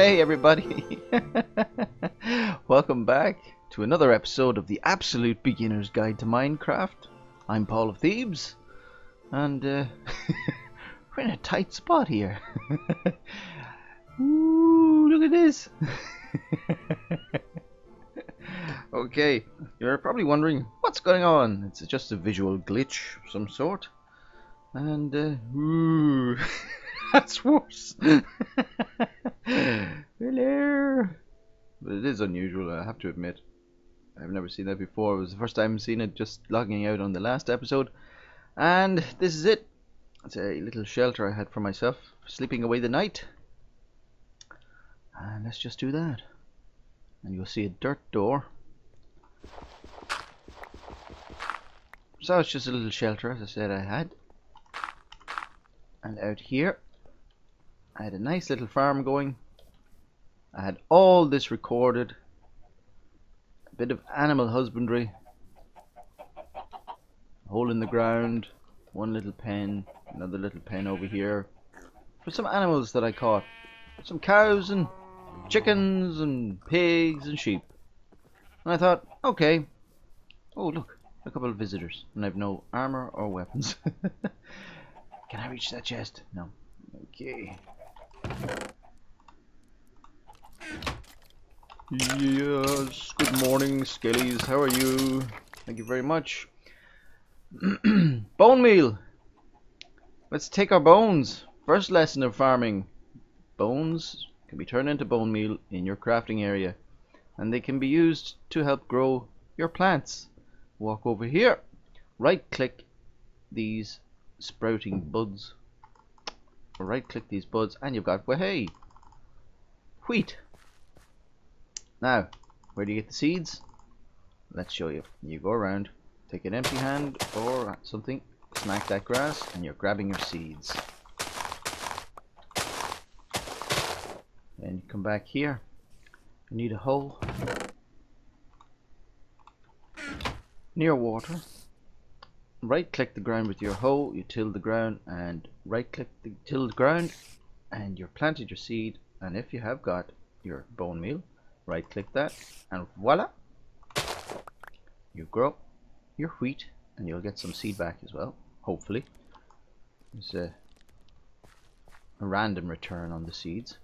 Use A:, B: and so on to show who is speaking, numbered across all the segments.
A: Hey everybody! Welcome back to another episode of the Absolute Beginner's Guide to Minecraft. I'm Paul of Thebes, and we're in a tight spot here. Ooh, look at this! Okay, you're probably wondering what's going on. It's just a visual glitch of some sort. And, ooh, that's worse. Hello. But it is unusual, I have to admit. I've never seen that before. It was the first time I've seen it just logging out on the last episode. And this is it. It's a little shelter I had for myself, sleeping away the night. And let's just do that. And you'll see a dirt door. So it's just a little shelter, as I said I had. And out here, I had a nice little farm going. I had all this recorded. A bit of animal husbandry. A hole in the ground. One little pen. Another little pen over here. For some animals that I caught. Some cows and chickens and pigs and sheep. And I thought, okay. Oh look, a couple of visitors. And I have no armor or weapons. Can I reach that chest? No. Okay. Yes, good morning, Skellies. How are you? Thank you very much. Bone meal. Let's take our bones. First lesson of farming. Bones can be turned into bone meal in your crafting area, and they can be used to help grow your plants. Walk over here. Right click these sprouting buds. Right click these buds and you've got, well, hey, wheat. Now, where do you get the seeds? Let's show you. You go around, take an empty hand or something, smack that grass, and you're grabbing your seeds. Then you come back here. You need a hole near water. Right click the ground with your hoe, you till the ground, and right click the tilled ground, and you're planted your seed. And if you have got your bone meal, right click that, and voila, you grow your wheat, and you'll get some seed back as well, hopefully. There's a random return on the seeds.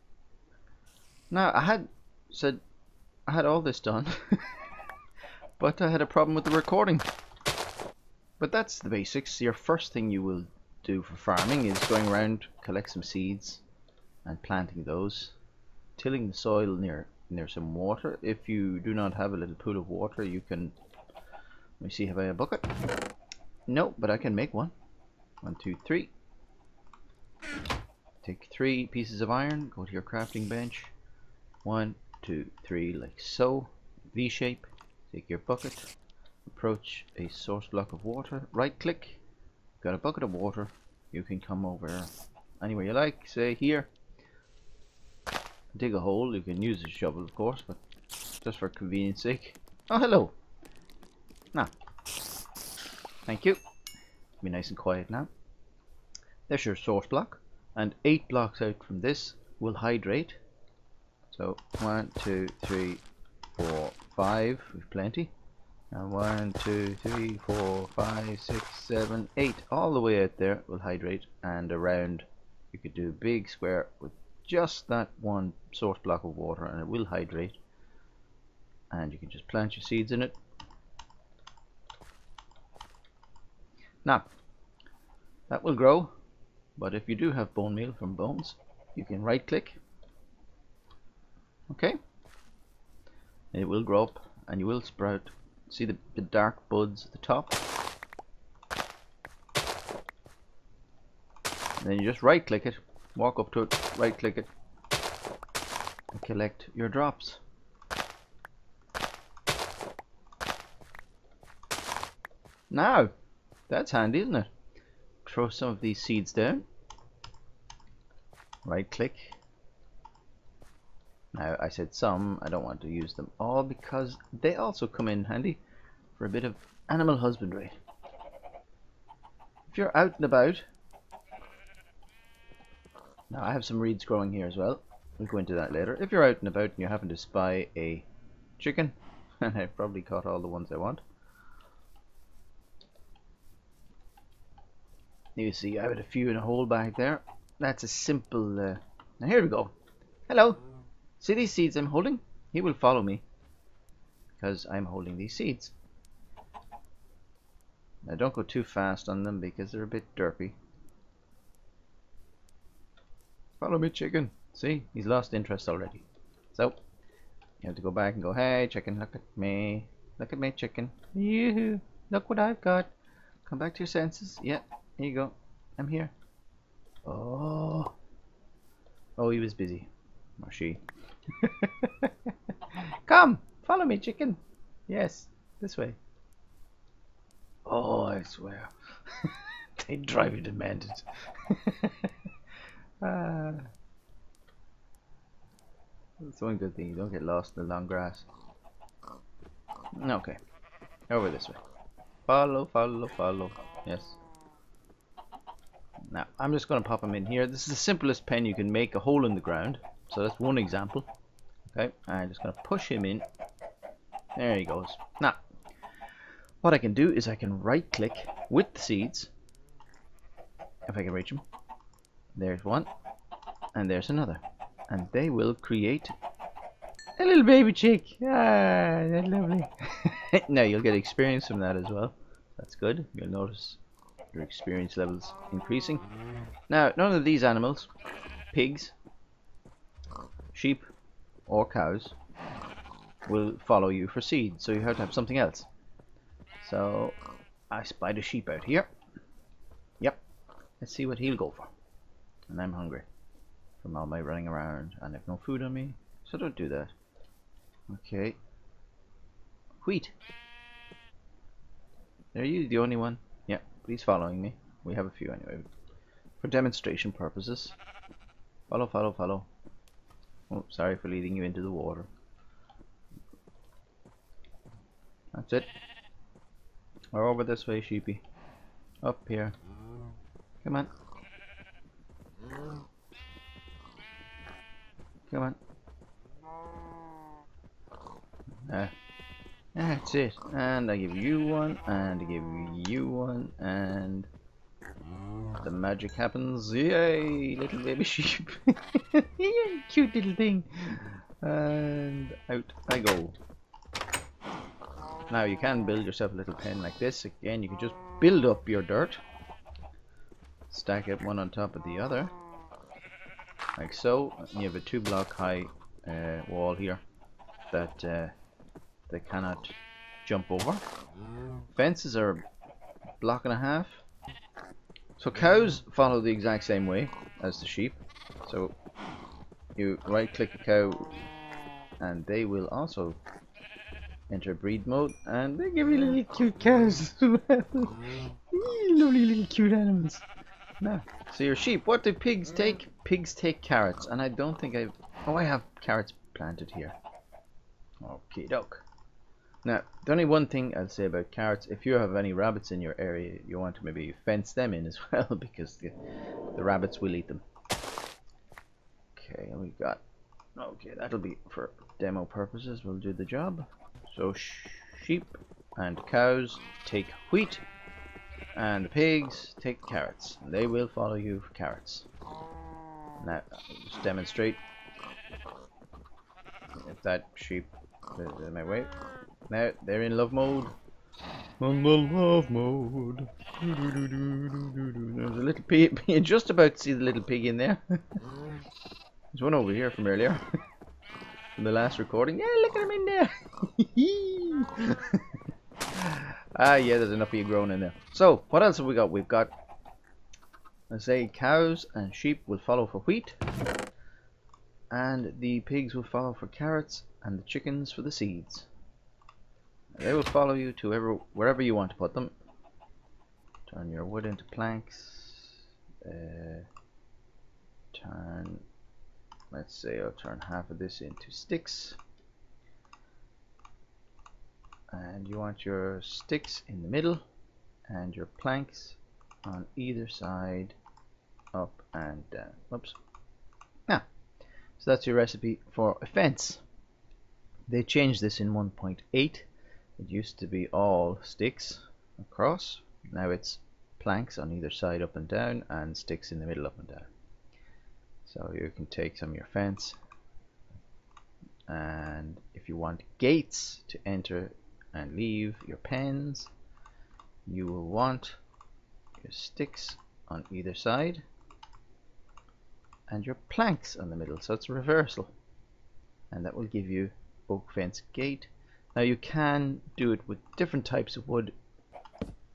A: Now I had all this done, but I had a problem with the recording. But that's the basics. Your first thing you will do for farming is going around, collect some seeds and planting those, tilling the soil near some water. If you do not have a little pool of water, you can, let me see, have I a bucket? No, but I can make one. 1, 2, 3. Take 3 pieces of iron, go to your crafting bench. 1, 2, 3, like so. V shape. Take your bucket. Approach a source block of water, right click, got a bucket of water, you can come over anywhere you like, say here, dig a hole. You can use a shovel of course, but just for convenience sake. Oh, hello. Now, thank you. Be nice and quiet now. There's your source block, and 8 blocks out from this will hydrate. So 1, 2, 3, 4, 5, we've plenty. And 1, 2, 3, 4, 5, 6, 7, 8, all the way out there will hydrate, and around you could do a big square with just that one source block of water, and it will hydrate, and you can just plant your seeds in it. Now that will grow, but if you do have bone meal from bones, you can right click, okay, and it will grow up and you will sprout. See the dark buds at the top? And then you just right click it, walk up to it, right click it, and collect your drops. Now, that's handy, isn't it? Throw some of these seeds down, right click. Now I said some, I don't want to use them all because they also come in handy for a bit of animal husbandry. If you're out and about, now I have some reeds growing here as well. We'll go into that later. If you're out and about and you happen to spy a chicken, and I've probably caught all the ones I want. You see, I have a few in a hole back there. That's a simple. Now here we go. Hello. See these seeds I'm holding? He will follow me because I'm holding these seeds. Now don't go too fast on them because they're a bit derpy. Follow me, chicken. See, he's lost interest already. So you have to go back and go, hey chicken, look at me. Look at me, chicken. Yoo-hoo. Look what I've got. Come back to your senses. Yeah, here you go. I'm here. Oh. Oh, he was busy. Or she. Come, follow me, chicken. Yes, this way. Oh, I swear. They drive you demented. That's one good thing, you don't get lost in the long grass. Okay, over this way. Follow, follow, follow. Yes. Now, I'm just going to pop him in here. This is the simplest pen you can make, a hole in the ground. So that's one example. Okay, I'm just going to push him in. There he goes. Now, what I can do is I can right click with the seeds. If I can reach them. There's one. And there's another. And they will create a little baby chick. Ah, that's lovely. Now you'll get experience from that as well. That's good. You'll notice your experience levels increasing. Now, none of these animals, pigs, sheep, or cows, will follow you for seed. So you have to have something else. So I spied a sheep out here. Yep. Let's see what he'll go for. And I'm hungry from all my running around, and I have no food on me, so don't do that. Okay. Wheat. Are you the only one? Yeah, please following me. We have a few anyway. For demonstration purposes. Follow, follow, follow. Oh, sorry for leading you into the water. That's it. Or over this way, sheepy. Up here. Come on. Come on. That's it. And I give you one, and I give you one, and the magic happens. Yay, little baby sheep. Cute little thing. And out I go. Now you can build yourself a little pen like this. Again, you can just build up your dirt. Stack it one on top of the other. Like so. And you have a 2-block high wall here that they cannot jump over. Fences are a block and a half. So cows follow the exact same way as the sheep. So you right click a cow and they will also enter breed mode, and they give you little cute cows as well. Lovely little cute animals. Now, so your sheep, what do pigs take? Pigs take carrots, and I don't think I've... Oh, I have carrots planted here. Okay, doke. Now, the only one thing I'll say about carrots, if you have any rabbits in your area, you want to maybe fence them in as well, because the rabbits will eat them. Okay, and we've got... Okay, that'll be for demo purposes, we'll do the job. So sheep and cows take wheat, and the pigs take carrots. And they will follow you for carrots. Now, just demonstrate if that sheep is in my way. Now they're in love mode. On the love mode. There's a little pig. You're just about to see the little pig in there. There's one over here from earlier. From the last recording. Yeah, look at him in there. Ah, yeah, there's enough of you growing in there. So, what else have we got? We've got, let's say, cows and sheep will follow for wheat, and the pigs will follow for carrots, and the chickens for the seeds. They will follow you to wherever you want to put them. Turn your wood into planks. Let's say I'll turn half of this into sticks. And you want your sticks in the middle and your planks on either side, up and down. Oops. Now, So that's your recipe for a fence. They changed this in 1.8. It used to be all sticks across. Now it's planks on either side up and down, and sticks in the middle up and down. So you can take some of your fence, and if you want gates to enter and leave your pens, you will want your sticks on either side and your planks on the middle, so it's a reversal, and that will give you oak fence gate. Now you can do it with different types of wood.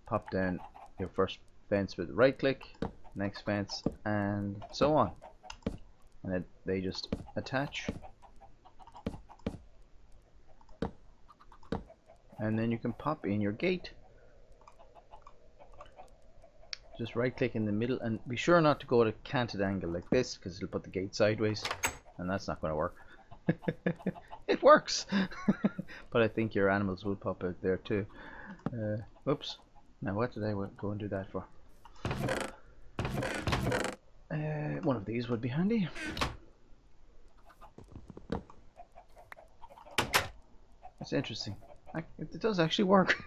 A: Pop down your first fence with right click, next fence, and so on, and they just attach, and then you can pop in your gate. Just right click in the middle, and be sure not to go at a canted angle like this, because it'll put the gate sideways, and that's not going to work. It works. But I think your animals will pop out there too. Whoops. Now what did I go and do that for? One of these would be handy. It's interesting. It does actually work.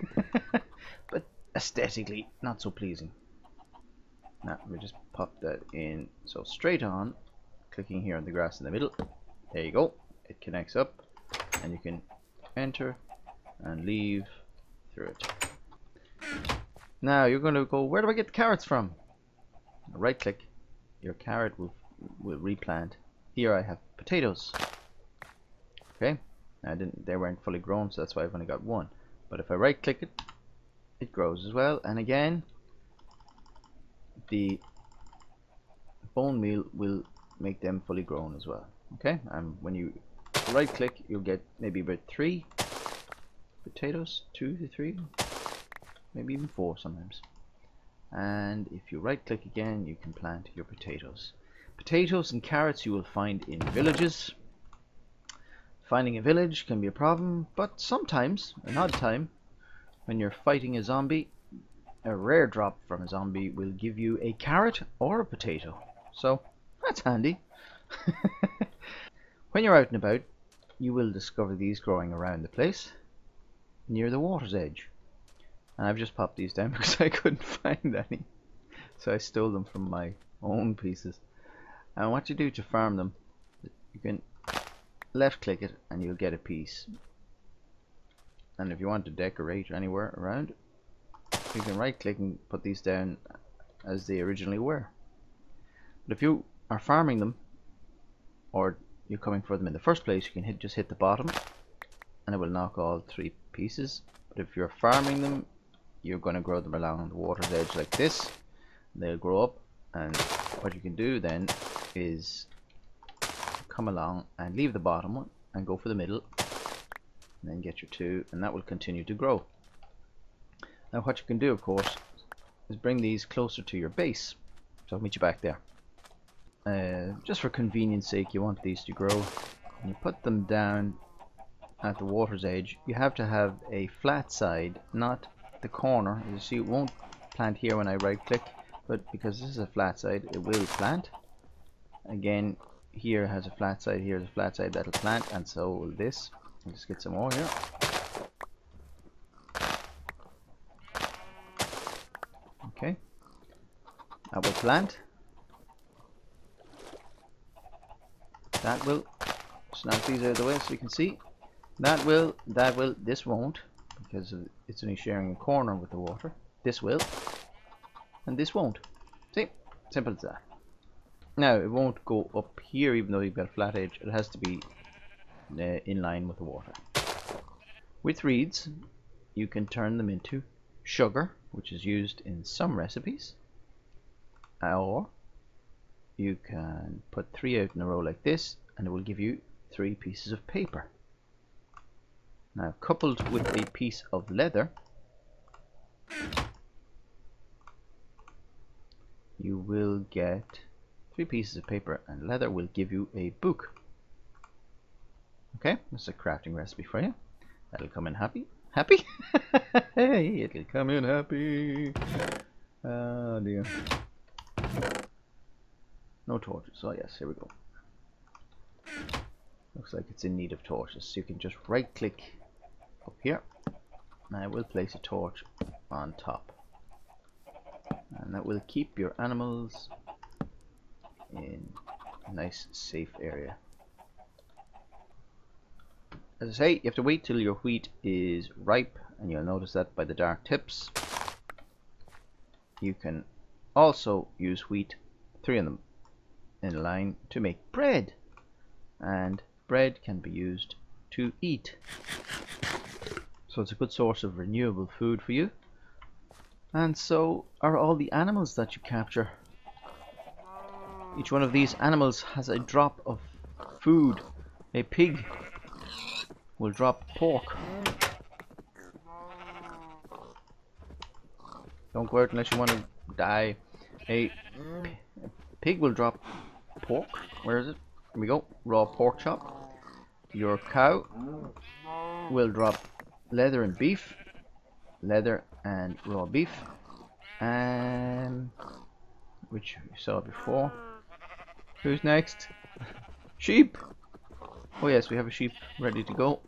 A: But aesthetically not so pleasing. Now we just pop that in, so straight on, clicking here on the grass in the middle. There you go. It connects up, and you can enter and leave through it. Now you're going to go, where do I get the carrots from? Right click, your carrot will replant. Here I have potatoes. Okay, they weren't fully grown, so that's why I've only got one. But if I right click it, it grows as well. And again, the bone meal will make them fully grown as well. Okay, and when you right click, you'll get maybe about 3 potatoes, 2 to 3, maybe even 4 sometimes. And if you right click again, you can plant your potatoes. Potatoes and carrots you will find in villages. Finding a village can be a problem, but sometimes, an odd time, when you're fighting a zombie, a rare drop from a zombie will give you a carrot or a potato. So that's handy. When you're out and about, you will discover these growing around the place near the water's edge. And I've just popped these down because I couldn't find any, so I stole them from my own pieces. And what you do to farm them, you can left click it and you'll get a piece. And if you want to decorate anywhere around, you can right click and put these down as they originally were. But if you are farming them, or you're coming for them in the first place, you can just hit the bottom and it will knock all 3 pieces. But if you're farming them, you're going to grow them along the water's edge like this. They'll grow up, and what you can do then is come along and leave the bottom one and go for the middle, and then get your 2, and that will continue to grow. Now what you can do, of course, is bring these closer to your base. So I'll meet you back there. Just for convenience sake, you want these to grow. When you put them down at the water's edge, you have to have a flat side, not the corner. You see, it won't plant here when I right click, but because this is a flat side, it will plant. Again, here has a flat side, here's a flat side, that'll plant, and so will this. I'll just get some more here. Okay, that will plant. That will snap these out of the way so you can see. That will, this won't, because it's only sharing a corner with the water. This will, and this won't. See, simple as that. Now it won't go up here even though you've got a flat edge. It has to be in line with the water. With reeds, you can turn them into sugar, which is used in some recipes, or you can put 3 out in a row like this and it will give you 3 pieces of paper. Now, coupled with a piece of leather, you will get 3 pieces of paper, and leather will give you a book. Okay, that's a crafting recipe for you. That'll come in happy. Happy? Hey, it'll come in happy. Oh dear. No torches. Oh yes, here we go. Looks like it's in need of torches. So you can just right click up here and I will place a torch on top. And that will keep your animals in a nice safe area. As I say, you have to wait till your wheat is ripe, and you'll notice that by the dark tips. You can also use wheat, 3 of them in a line, to make bread. And bread can be used to eat. So it's a good source of renewable food for you. And so are all the animals that you capture. Each one of these animals has a drop of food. A pig will drop pork. Don't go out unless you want to die. A pig will drop pork. Where is it? Here we go. Raw pork chop. Your cow will drop leather and beef. Leather and raw beef. And which you saw before. Who's next? Sheep. Oh yes, we have a sheep ready to go.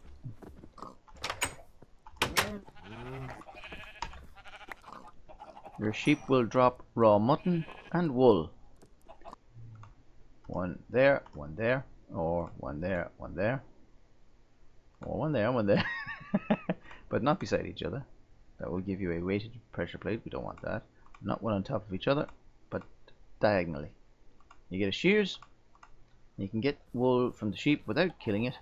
A: Your sheep will drop raw mutton and wool. One there, or one there, one there, or one there, one there. But not beside each other. That will give you a weighted pressure plate. We don't want that. Not one on top of each other, but diagonally. You get a shears. You can get wool from the sheep without killing it.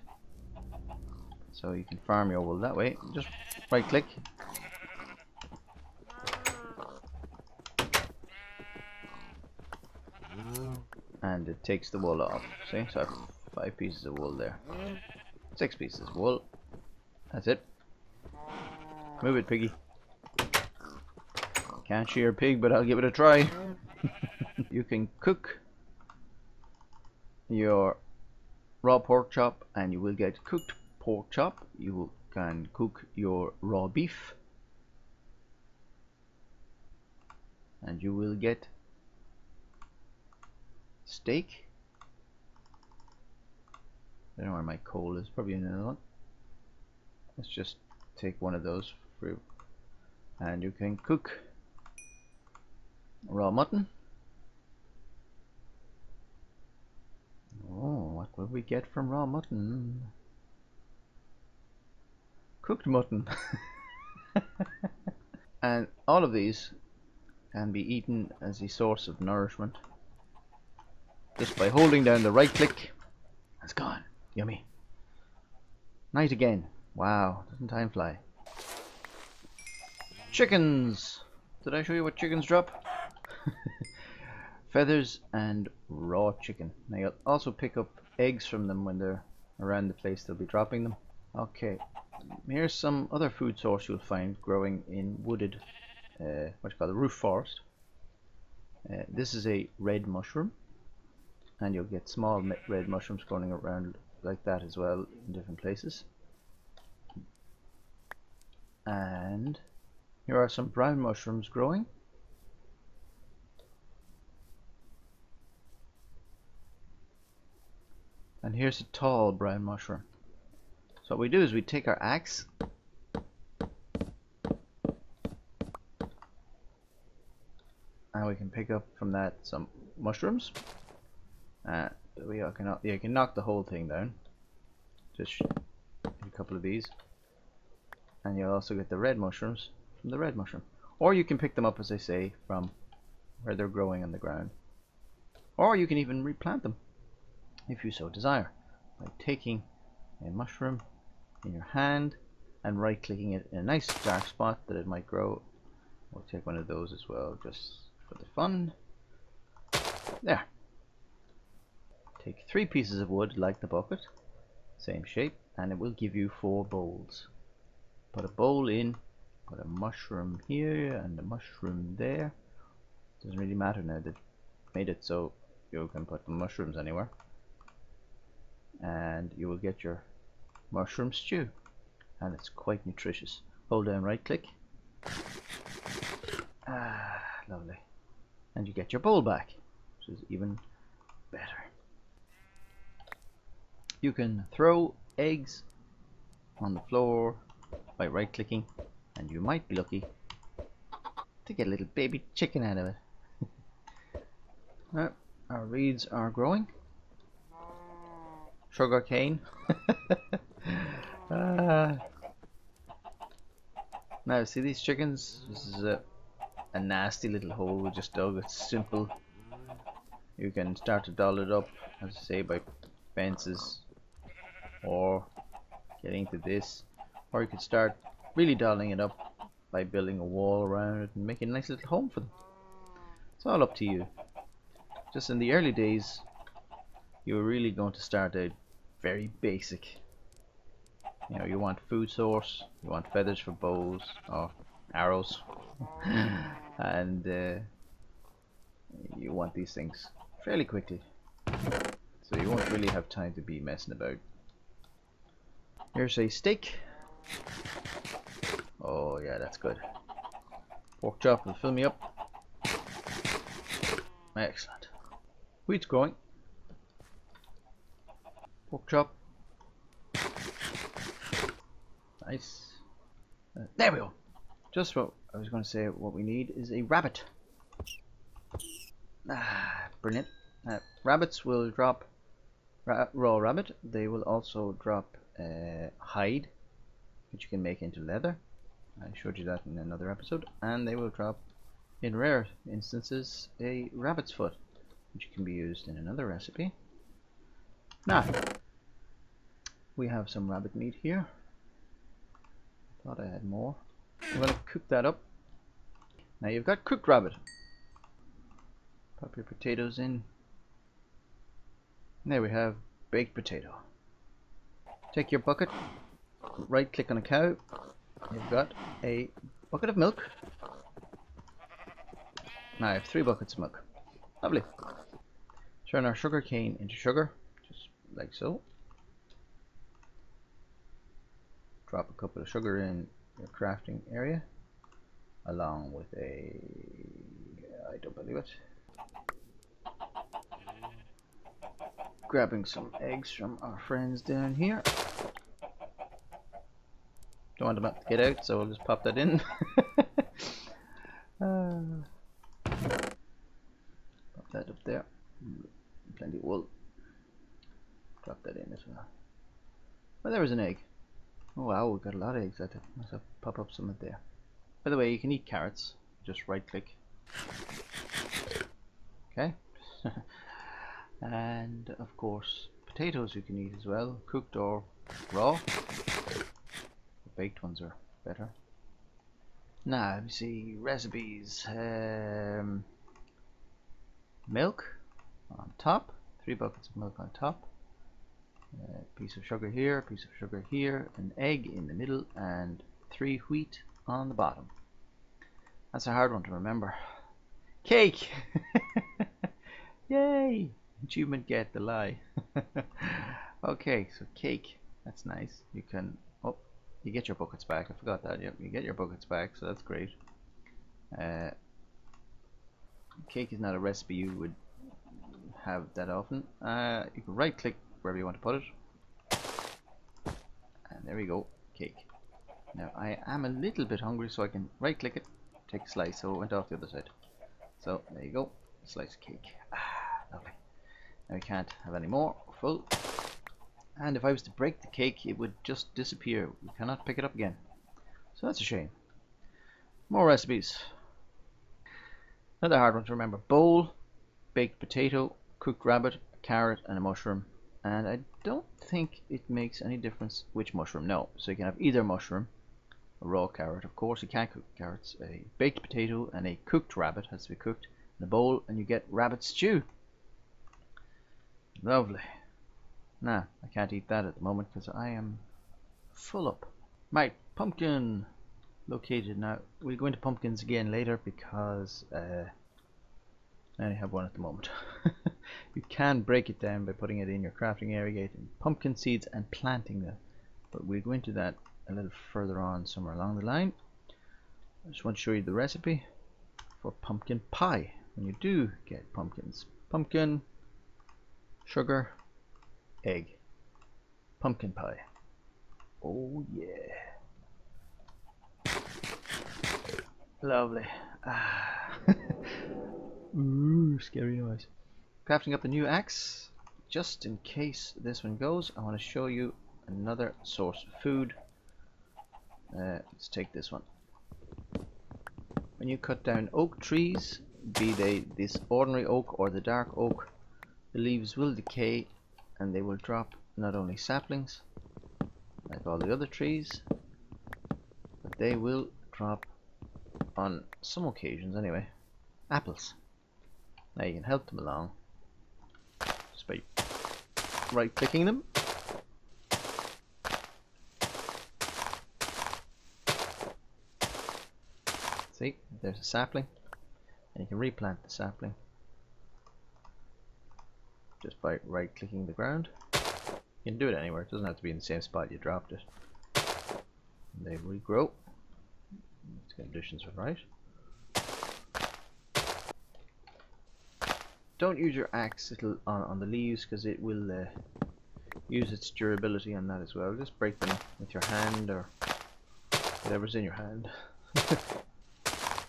A: So you can farm your wool that way. Just right click. And it takes the wool off. See? So I have 5 pieces of wool there. 6 pieces of wool. That's it. Move it, piggy. Can't shear a pig, but I'll give it a try. You can cook your raw pork chop and you will get cooked pork chop. You can cook your raw beef and you will get steak. I don't know where my coal is, probably in another one. Let's just take one of those through. And you can cook raw mutton. Oh, what will we get from raw mutton? Cooked mutton. And all of these can be eaten as a source of nourishment just by holding down the right click. It's gone. Yummy. Night again. Wow, doesn't time fly? Chickens. Did I show you what chickens drop? Feathers and raw chicken. Now you'll also pick up eggs from them when they're around the place. They'll be dropping them. Okay, here's some other food source you'll find growing in wooded, what you call the roof forest. This is a red mushroom, and you'll get small red mushrooms growing around like that as well in different places. And here are some brown mushrooms growing. And here's a tall brown mushroom. So what we do is we take our axe and we can pick up from that some mushrooms. You can knock the whole thing down. Just a couple of these. And you'll also get the red mushrooms from the red mushroom. Or you can pick them up, as I say, from where they're growing on the ground. Or you can even replant them, if you so desire, by taking a mushroom in your hand and right clicking it in a nice dark spot that it might grow. We'll take one of those as well, just for the fun. There. Take 3 pieces of wood like the bucket, same shape, and it will give you 4 bowls. Put a bowl in, put a mushroom here and a mushroom there. Doesn't really matter now, they've made it so you can put the mushrooms anywhere. And you will get your mushroom stew, and it's quite nutritious. Hold down right click. Ah, lovely. And you get your bowl back, which is even better. You can throw eggs on the floor by right clicking, and you might be lucky to get a little baby chicken out of it. Now, our reeds are growing. Sugar cane. Now see these chickens? This is a nasty little hole we just dug. It's simple. You can start to doll it up, as I say, by fences or getting to this, or you could start really dolling it up by building a wall around it and making a nice little home for them. It's all up to you. Just in the early days, you're really going to start out very basic. You know, you want food source, you want feathers for bows or arrows, and you want these things fairly quickly, so you won't really have time to be messing about. Here's a steak. Oh yeah, that's good. Pork chop will fill me up. Excellent. Wheat's growing. Pork chop. Nice. There we go. Just what I was going to say, what we need is a rabbit. Brilliant. Rabbits will drop raw rabbit. They will also drop hide, which you can make into leather. I showed you that in another episode. And they will drop, in rare instances, a rabbit's foot, which can be used in another recipe. Now, we have some rabbit meat here. Thought I had more. I'm going to cook that up. Now you've got cooked rabbit. Pop your potatoes in. And there we have baked potato. Take your bucket, right click on a cow. You've got a bucket of milk. Now I have 3 buckets of milk. Lovely. Turn our sugar cane into sugar, just like so. Drop a couple of sugar in your crafting area, along with a, I don't believe it, grabbing some eggs from our friends down here. Don't want them to get out, so I'll just pop that in. Pop that up there. Plenty of wool. Drop that in as well. Oh, there was an egg. Oh wow, we've got a lot of eggs. I must have pop up some of there. By the way, you can eat carrots. Just right click. Okay. And of course, potatoes you can eat as well, cooked or raw. The baked ones are better. Now, let me see, recipes. Milk on top, 3 buckets of milk on top. Piece of sugar here, piece of sugar here, an egg in the middle, and 3 wheat on the bottom. That's a hard one to remember. Cake! Yay! Achievement get, the lie. Okay, so cake, that's nice. You can, oh, you get your buckets back. I forgot that. Yep, you get your buckets back, so that's great. Cake is not a recipe you would have that often. You can right click wherever you want to put it, and there we go, cake. Now I am a little bit hungry, so I can right click it, take a slice. So it went off the other side. So there you go, slice of cake. Lovely. Now we can't have any more, full. And if I was to break the cake, it would just disappear. We cannot pick it up again. So that's a shame. More recipes. Another hard one to remember. Bowl, baked potato, cooked rabbit, a carrot, and a mushroom. And I don't think it makes any difference which mushroom. No. So you can have either mushroom, a raw carrot, of course. You can't cook carrots. A baked potato and a cooked rabbit has to be cooked in a bowl, and you get rabbit stew. Lovely. Nah, I can't eat that at the moment because I am full up. Right, pumpkin located. Now we'll go into pumpkins again later because I only have one at the moment. You can break it down by putting it in your crafting area, getting pumpkin seeds and planting them, but we'll go into that a little further on, somewhere along the line. I just want to show you the recipe for pumpkin pie. When you do get pumpkins: pumpkin, sugar, egg. Pumpkin pie. Oh yeah. Lovely. Ah. Ooh, scary noise. Crafting up a new axe. Just in case this one goes, I want to show you another source of food. Let's take this one. When you cut down oak trees, be they this ordinary oak or the dark oak, the leaves will decay and they will drop not only saplings, like all the other trees, but they will drop, on some occasions anyway, apples. Now you can help them along just by right clicking them. See, there's a sapling, and you can replant the sapling just by right clicking the ground. You can do it anywhere, it doesn't have to be in the same spot you dropped it. And they regrow. Let's get conditions right. Don't use your axe on the leaves because it will use its durability on that as well. Just break them with your hand or whatever's in your hand. As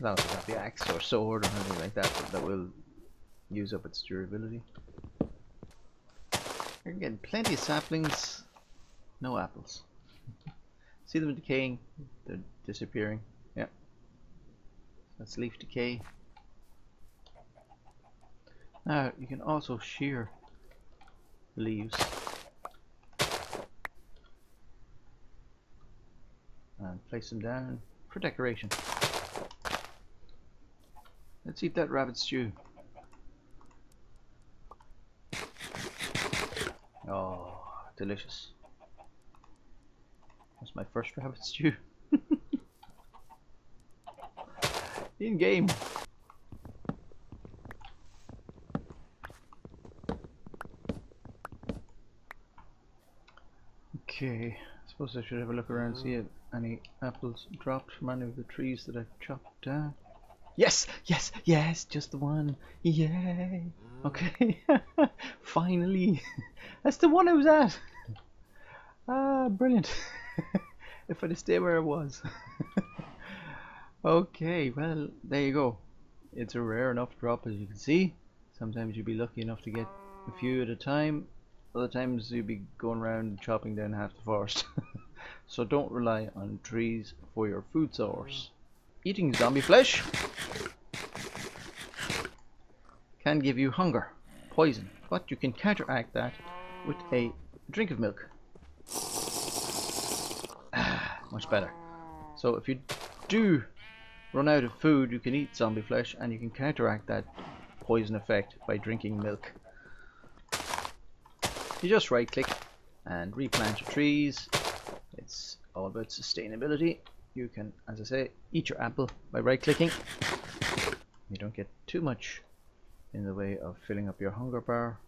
A: long as it's not the axe or sword or anything like that, but that will use up its durability. You're getting plenty of saplings, no apples. See them decaying, they're disappearing. Yeah, that's leaf decay. Now you can also shear the leaves and place them down for decoration. Let's eat that rabbit stew. Oh, delicious. That's my first rabbit stew. In game. Okay, I suppose I should have a look around and see if any apples dropped from any of the trees that I've chopped down. Yes, yes, yes, just the one. Yay. Okay, finally. That's the one I was at. Ah, brilliant. If I'd stayed where I was. Okay, well, there you go. It's a rare enough drop, as you can see. Sometimes you'll be lucky enough to get a few at a time. Other times you'll be going around chopping down half the forest. So don't rely on trees for your food source. Eating zombie flesh can give you hunger, poison, but you can counteract that with a drink of milk. Much better. So if you do run out of food, you can eat zombie flesh and you can counteract that poison effect by drinking milk. You just right click and replant your trees. It's all about sustainability. You can, as I say, eat your apple by right clicking. You don't get too much in the way of filling up your hunger bar,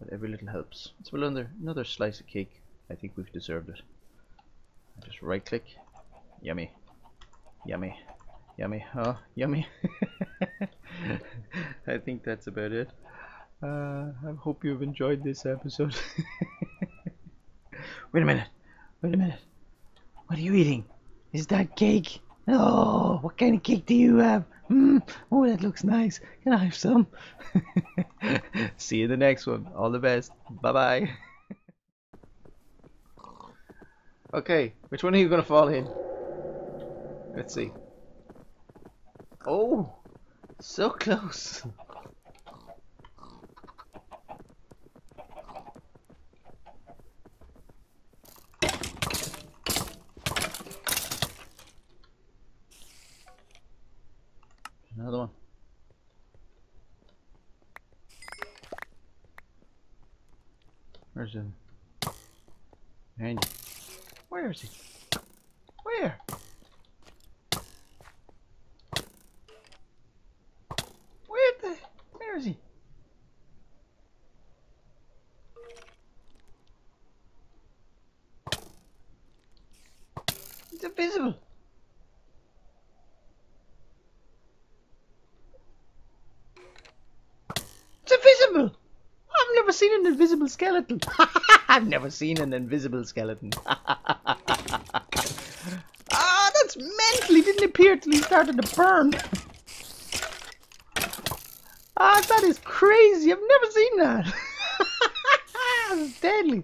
A: but every little helps. It's another slice of cake. I think we've deserved it. I just right click. Yummy. Yummy. Yummy. Oh, yummy. I think that's about it. I hope you've enjoyed this episode. Wait a minute. Wait a minute. What are you eating? Is that cake? Oh, what kind of cake do you have? Oh, that looks nice. Can I have some? See you in the next one. All the best. Bye bye. Okay, which one are you going to fall in? Let's see. Oh, so close. Another one. Where's him? Behind you. Where is he? Where? Where is he? It's invisible. It's invisible. I've never seen an invisible invisible skeleton. I've never seen an invisible skeleton. Ah, that's mental. He didn't appear till he started to burn. Ah, that is crazy. I've never seen that. It's deadly.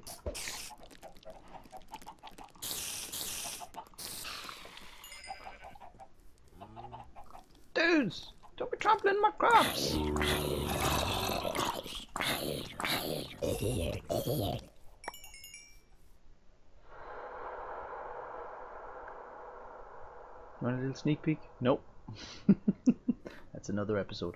A: Dudes, don't be trampling my crops. Want a little sneak peek? Nope. That's another episode.